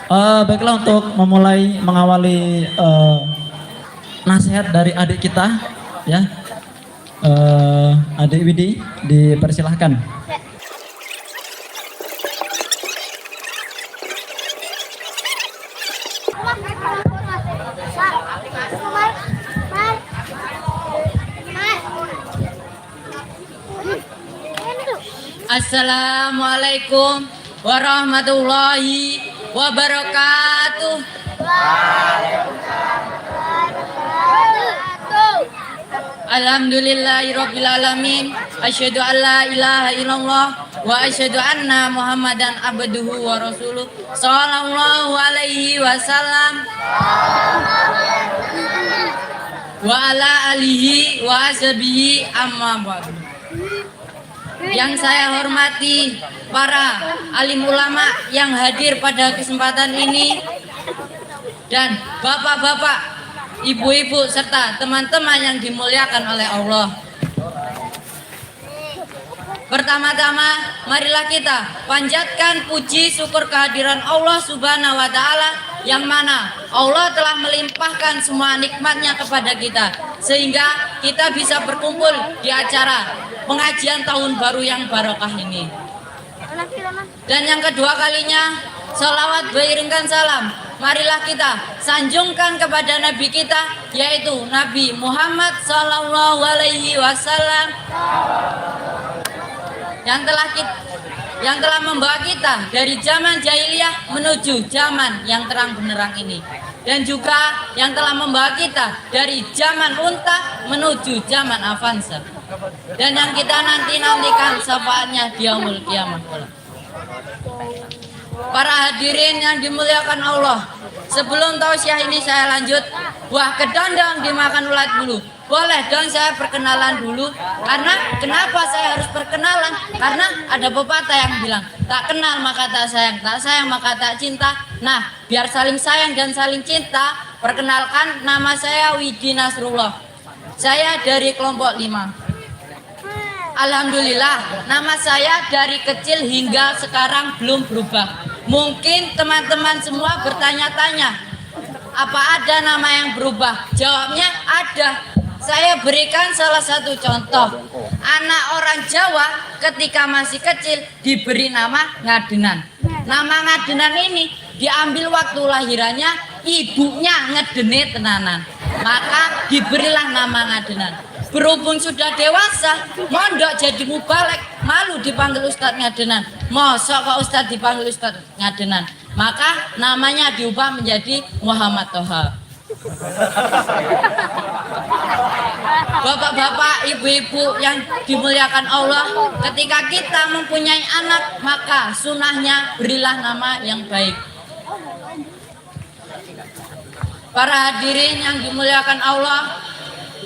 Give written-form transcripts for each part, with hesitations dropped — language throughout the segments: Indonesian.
Baiklah untuk memulai mengawali nasihat dari adik kita, ya, adik Widi, dipersilahkan. Assalamualaikum warahmatullahi wabarakatuh. Alhamdulillahirabbil alamin. Asyhadu an la ilaha illallah wa asyhadu anna Muhammadan abduhu wa rasuluh. Shallallahu alaihi wasallam wa ala alihi wa ashabihi amma ba'du. Yang saya hormati para alim ulama yang hadir pada kesempatan ini, dan bapak-bapak, ibu-ibu, serta teman-teman yang dimuliakan oleh Allah. Pertama-tama, marilah kita panjatkan puji syukur kehadiran Allah Subhanahu wa Ta'ala, yang mana Allah telah melimpahkan semua nikmatnya kepada kita, sehingga kita bisa berkumpul di acara pengajian tahun baru yang barokah ini. Dan yang kedua kalinya, salawat beriringkan salam, marilah kita sanjungkan kepada Nabi kita, yaitu Nabi Muhammad Sallallahu Alaihi Wasallam, yang telah membawa kita dari zaman jahiliyah menuju zaman yang terang benderang ini, dan juga yang telah membawa kita dari zaman unta menuju zaman avanza, dan yang kita nantikan syafaatnya di yaumul kiamah. Para hadirin yang dimuliakan Allah, sebelum tausiah ini saya lanjut, wah kedondong dimakan ulat bulu. Boleh dong saya perkenalan dulu. Karena kenapa saya harus perkenalan? Karena ada pepatah yang bilang, tak kenal maka tak sayang maka tak cinta. Nah, biar saling sayang dan saling cinta, perkenalkan, nama saya Widi Nasrullah. Saya dari kelompok 5. Alhamdulillah, nama saya dari kecil hingga sekarang belum berubah. Mungkin teman-teman semua bertanya-tanya, apa ada nama yang berubah? Jawabnya ada. Saya berikan salah satu contoh. Anak orang Jawa ketika masih kecil diberi nama Ngadenan. Nama Ngadenan ini diambil waktu lahirannya, ibunya ngedene tenanan, maka diberilah nama Ngadenan. Berhubung sudah dewasa, mondok jadi mubalek, malu dipanggil Ustadz Ngadenan. Mosok kok Ustadz dipanggil Ustadz Ngadenan? Maka namanya diubah menjadi Muhammad Toha. Bapak-bapak, ibu-ibu yang dimuliakan Allah, ketika kita mempunyai anak, maka sunahnya berilah nama yang baik. Para hadirin yang dimuliakan Allah,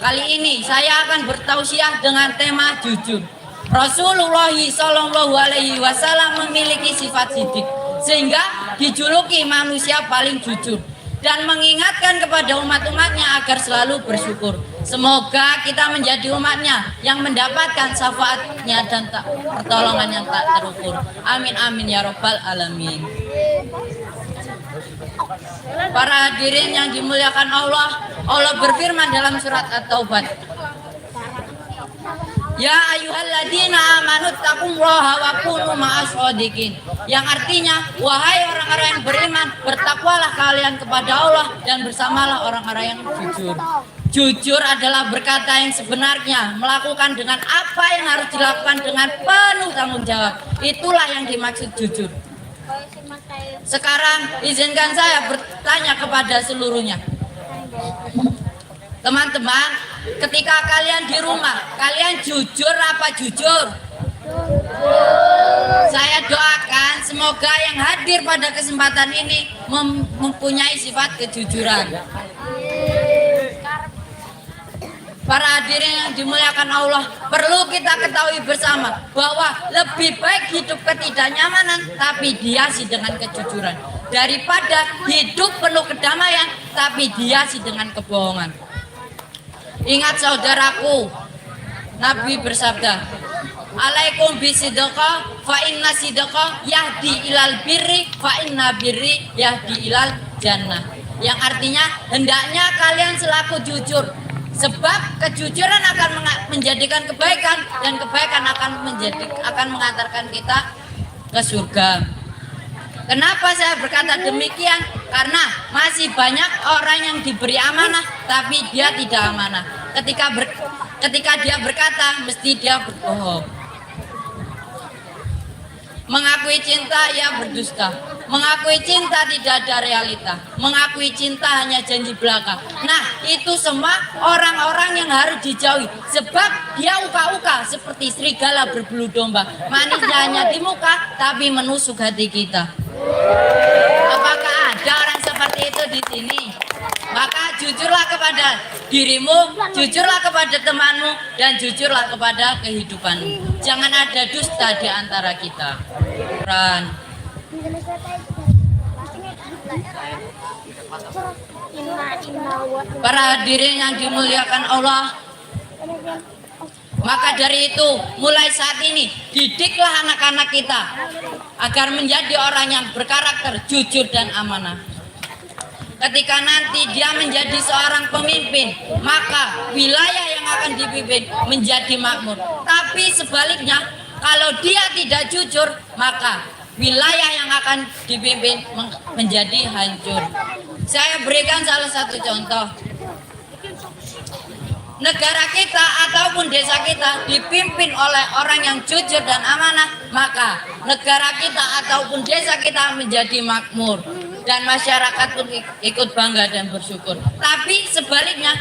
kali ini saya akan bertausiah dengan tema jujur. Rasulullah Shallallahu Alaihi Wasallam memiliki sifat sidik, sehingga dijuluki manusia paling jujur, dan mengingatkan kepada umat-umatnya agar selalu bersyukur. Semoga kita menjadi umatnya yang mendapatkan syafaatnya dan pertolongan yang tak terukur. Amin amin ya robbal alamin. Para hadirin yang dimuliakan Allah, Allah berfirman dalam surat At-Taubah, ya ayyuhalladzina amanu taqullaha wa kunu ma'as-shodiqin, yang artinya, wahai orang-orang yang beriman, bertakwalah kalian kepada Allah dan bersamalah orang-orang yang jujur. Jujur adalah berkata yang sebenarnya, melakukan dengan apa yang harus dilakukan dengan penuh tanggung jawab. Itulah yang dimaksud jujur. Sekarang izinkan saya bertanya kepada seluruhnya. Teman-teman, ketika kalian di rumah, kalian jujur apa jujur? Saya doakan semoga yang hadir pada kesempatan ini mempunyai sifat kejujuran. Para hadirin yang dimuliakan Allah, perlu kita ketahui bersama bahwa lebih baik hidup ketidaknyamanan tapi dihiasi dengan kejujuran, daripada hidup penuh kedamaian tapi dihiasi dengan kebohongan. Ingat saudaraku, Nabi bersabda, alaikum bisidqa fa inna sidqa yahdi ilal birri fa inna birri yahdi ilal jannah. Yang artinya hendaknya kalian selaku jujur, sebab kejujuran akan menjadikan kebaikan dan kebaikan akan mengantarkan kita ke surga. Kenapa saya berkata demikian? Karena masih banyak orang yang diberi amanah tapi dia tidak amanah. Ketika dia berkata mesti dia berbohong. Mengakui cinta ia berdusta. Mengakui cinta tidak ada realita. Mengakui cinta hanya janji belaka. Nah, itu semua orang-orang yang harus dijauhi. Sebab dia uka-uka seperti serigala berbulu domba. Manisnya hanya di muka tapi menusuk hati kita. Apakah ada orang seperti itu di sini? Maka jujurlah kepada dirimu, jujurlah kepada temanmu, dan jujurlah kepada kehidupanmu. Jangan ada dusta di antara kita. Para hadirin yang dimuliakan Allah, maka dari itu mulai saat ini didiklah anak-anak kita agar menjadi orang yang berkarakter jujur dan amanah. Ketika nanti dia menjadi seorang pemimpin, maka wilayah yang akan dipimpin menjadi makmur. Tapi sebaliknya, kalau dia tidak jujur, maka wilayah yang akan dipimpin menjadi hancur. Saya berikan salah satu contoh. Negara kita ataupun desa kita dipimpin oleh orang yang jujur dan amanah, maka negara kita ataupun desa kita menjadi makmur dan masyarakat pun ikut bangga dan bersyukur. Tapi sebaliknya,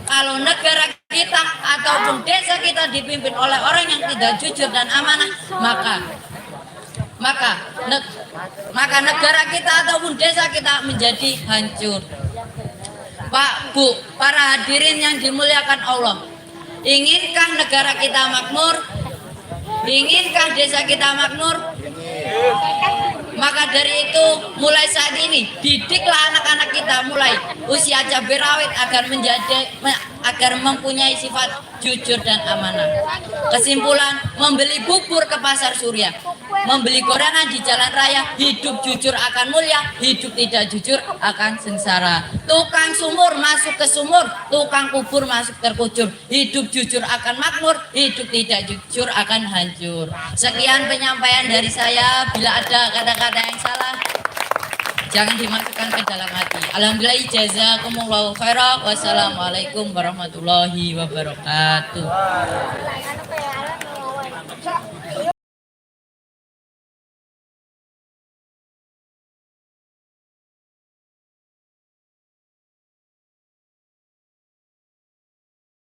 kalau negara kita ataupun desa kita dipimpin oleh orang yang tidak jujur dan amanah, maka negara kita ataupun desa kita menjadi hancur. Pak, Bu, para hadirin yang dimuliakan Allah, inginkah negara kita makmur? Inginkah desa kita makmur? Maka dari itu mulai saat ini didiklah anak-anak kita mulai usia cabai rawit agar mempunyai sifat jujur dan amanah. Kesimpulan, membeli bubur ke pasar Surya, membeli gorengan di jalan raya, hidup jujur akan mulia, hidup tidak jujur akan sengsara. Tukang sumur masuk ke sumur, tukang kubur masuk terkujur. Hidup jujur akan makmur, hidup tidak jujur akan hancur. Sekian penyampaian dari saya. Bila ada kata-kata yang salah, jangan dimasukkan ke dalam hati. Alhamdulillah, jazakumullahu khairan. Wassalamualaikum warahmatullahi wabarakatuh.